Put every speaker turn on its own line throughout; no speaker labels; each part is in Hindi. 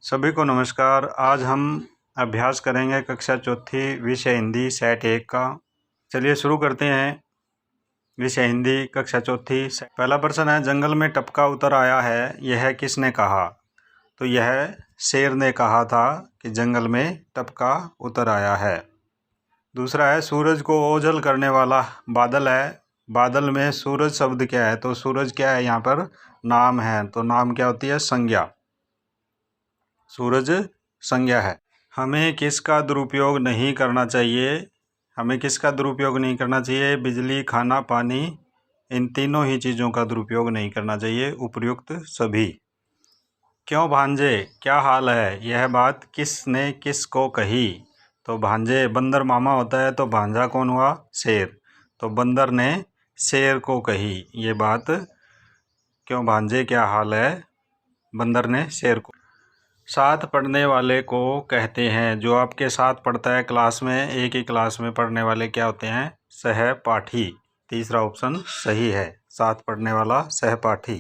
सभी को नमस्कार। आज हम अभ्यास करेंगे कक्षा चौथी विषय हिंदी सेट 1 का। चलिए शुरू करते हैं। विषय हिंदी कक्षा चौथी। पहला प्रश्न है, जंगल में टपका उतर आया है, यह किसने कहा? तो यह शेर ने कहा था कि जंगल में टपका उतर आया है। दूसरा है, सूरज को ओझल करने वाला बादल है। बादल में सूरज शब्द क्या है? तो सूरज क्या है यहाँ पर? नाम है। तो नाम क्या होती है? संज्ञा। सूरज संज्ञा है। हमें किसका दुरुपयोग नहीं करना चाहिए? हमें किसका दुरुपयोग नहीं करना चाहिए? बिजली, खाना, पानी, इन तीनों ही चीज़ों का दुरुपयोग नहीं करना चाहिए। उपर्युक्त सभी। क्यों भांजे, क्या हाल है? यह बात किसने किसको कही? तो भांजे बंदर मामा होता है, तो भांजा कौन हुआ? शेर। तो बंदर ने शेर को कही ये बात। क्यों भांजे, क्या हाल है? बंदर ने शेर को। साथ पढ़ने वाले को कहते हैं। जो आपके साथ पढ़ता है क्लास में, एक ही क्लास में पढ़ने वाले क्या होते हैं? सहपाठी। तीसरा ऑप्शन सही है, साथ पढ़ने वाला सहपाठी।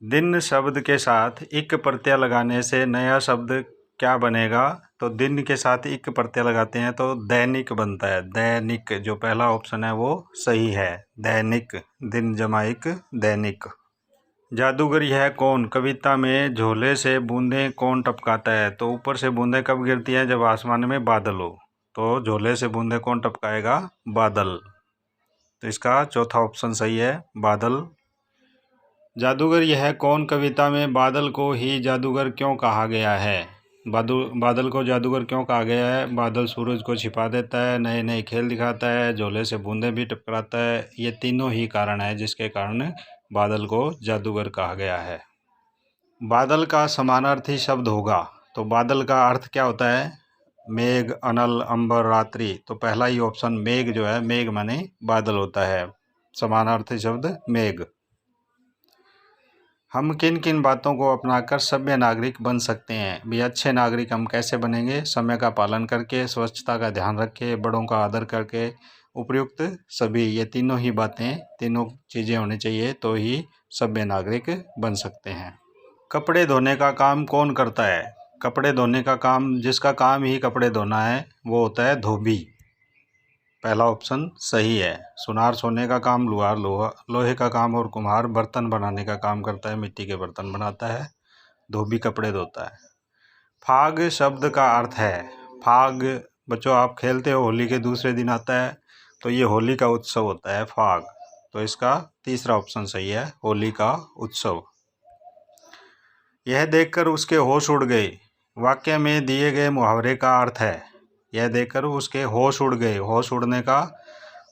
दिन शब्द के साथ इक प्रत्यय लगाने से नया शब्द क्या बनेगा? तो दिन के साथ इक प्रत्यय लगाते हैं तो दैनिक बनता है। दैनिक, जो पहला ऑप्शन है वो सही है। दैनिक, दिन जमा इक, दैनिक। जादूगर यह कौन? कविता में झोले से बूंदें कौन टपकाता है? तो ऊपर से बूंदें कब गिरती हैं? जब आसमान में बादल हो। तो झोले से बूंदें कौन टपकाएगा? बादल। तो इसका चौथा ऑप्शन सही है, बादल। जादूगर यह कौन कविता में बादल को ही जादूगर क्यों कहा गया है? बादल को जादूगर क्यों कहा गया है? बादल सूरज को छिपा देता है, नए नए खेल दिखाता है, झोले से बूंदें भी टपकाता है। ये तीनों ही कारण है जिसके कारण बादल को जादूगर कहा गया है। बादल का समानार्थी शब्द होगा। तो बादल का अर्थ क्या होता है? मेघ, अनल, अंबर, रात्रि। तो पहला ही ऑप्शन मेघ जो है, मेघ माने बादल होता है। समानार्थी शब्द मेघ। हम किन किन बातों को अपनाकर सभ्य नागरिक बन सकते हैं? भी अच्छे नागरिक हम कैसे बनेंगे? समय का पालन करके, स्वच्छता का ध्यान रखे, बड़ों का आदर करके, उपयुक्त सभी। ये तीनों ही बातें, तीनों चीज़ें होनी चाहिए तो ही सभ्य नागरिक बन सकते हैं। कपड़े धोने का काम कौन करता है? कपड़े धोने का काम, जिसका काम ही कपड़े धोना है वो होता है धोबी। पहला ऑप्शन सही है। सुनार सोने का काम, लुहार लोहे का काम, और कुम्हार बर्तन बनाने का काम करता है, मिट्टी के बर्तन बनाता है। धोबी कपड़े धोता है। फाग शब्द का अर्थ है। फाग, बच्चों आप खेलते हो, होली के दूसरे दिन आता है तो ये होली का उत्सव होता है फाग। तो इसका तीसरा ऑप्शन सही है, होली का उत्सव। यह देखकर उसके होश उड़ गए, वाक्य में दिए गए मुहावरे का अर्थ है। यह देखकर उसके होश उड़ गए। होश उड़ने का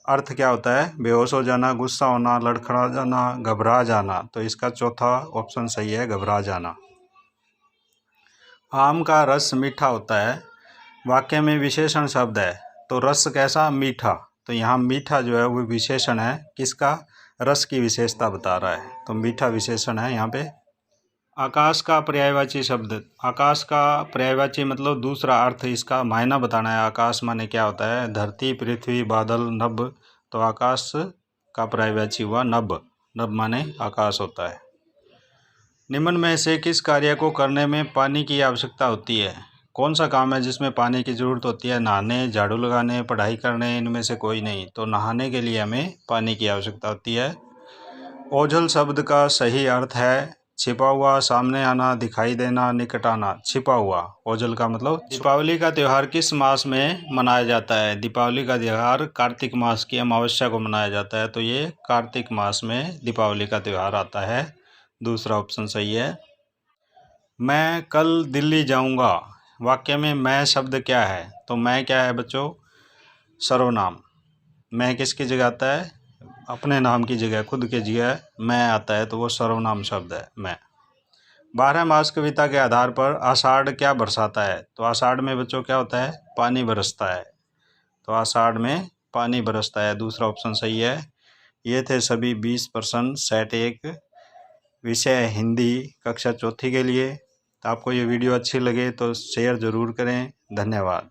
अर्थ क्या होता है? बेहोश हो जाना, गुस्सा होना, लड़खड़ा जाना, घबरा जाना। तो इसका चौथा ऑप्शन सही है, घबरा जाना। आम का रस मीठा होता है, वाक्य में विशेषण शब्द है। तो रस कैसा? मीठा। तो यहाँ मीठा जो है वो विशेषण है, किसका? रस की विशेषता बता रहा है, तो मीठा विशेषण है यहाँ पे। आकाश का पर्यायवाची शब्द। आकाश का पर्यायवाची मतलब दूसरा अर्थ, इसका मायना बताना है। आकाश माने क्या होता है? धरती, पृथ्वी, बादल, नभ। तो आकाश का पर्यायवाची हुआ नभ। नभ माने आकाश होता है। निम्न में से किस कार्य को करने में पानी की आवश्यकता होती है? कौन सा काम है जिसमें पानी की ज़रूरत होती है? नहाने, झाड़ू लगाने, पढ़ाई करने, इनमें से कोई नहीं। तो नहाने के लिए हमें पानी की आवश्यकता होती है। ओझल शब्द का सही अर्थ है छिपा हुआ, सामने आना, दिखाई देना, निकट आना। छिपा हुआ, ओझल का मतलब। दीपावली का त्यौहार किस मास में मनाया जाता है? दीपावली का त्यौहार कार्तिक मास की अमावस्या को मनाया जाता है। तो ये कार्तिक मास में दीपावली का त्यौहार आता है। दूसरा ऑप्शन सही है। मैं कल दिल्ली जाऊंगा, वाक्य में मैं शब्द क्या है? तो मैं क्या है बच्चों? सर्वनाम। मैं किसकी जगह आता है? अपने नाम की जगह, खुद की जगह मैं आता है, तो वो सर्वनाम शब्द है मैं। 12 मास कविता के आधार पर आषाढ़ क्या बरसाता है? तो आषाढ़ में बच्चों क्या होता है? पानी बरसता है। तो आषाढ़ में पानी बरसता है। दूसरा ऑप्शन सही है। ये थे सभी 20 प्रश्न सेट 1 विषय हिंदी कक्षा चौथी के लिए। तो आपको ये वीडियो अच्छी लगे तो शेयर ज़रूर करें। धन्यवाद।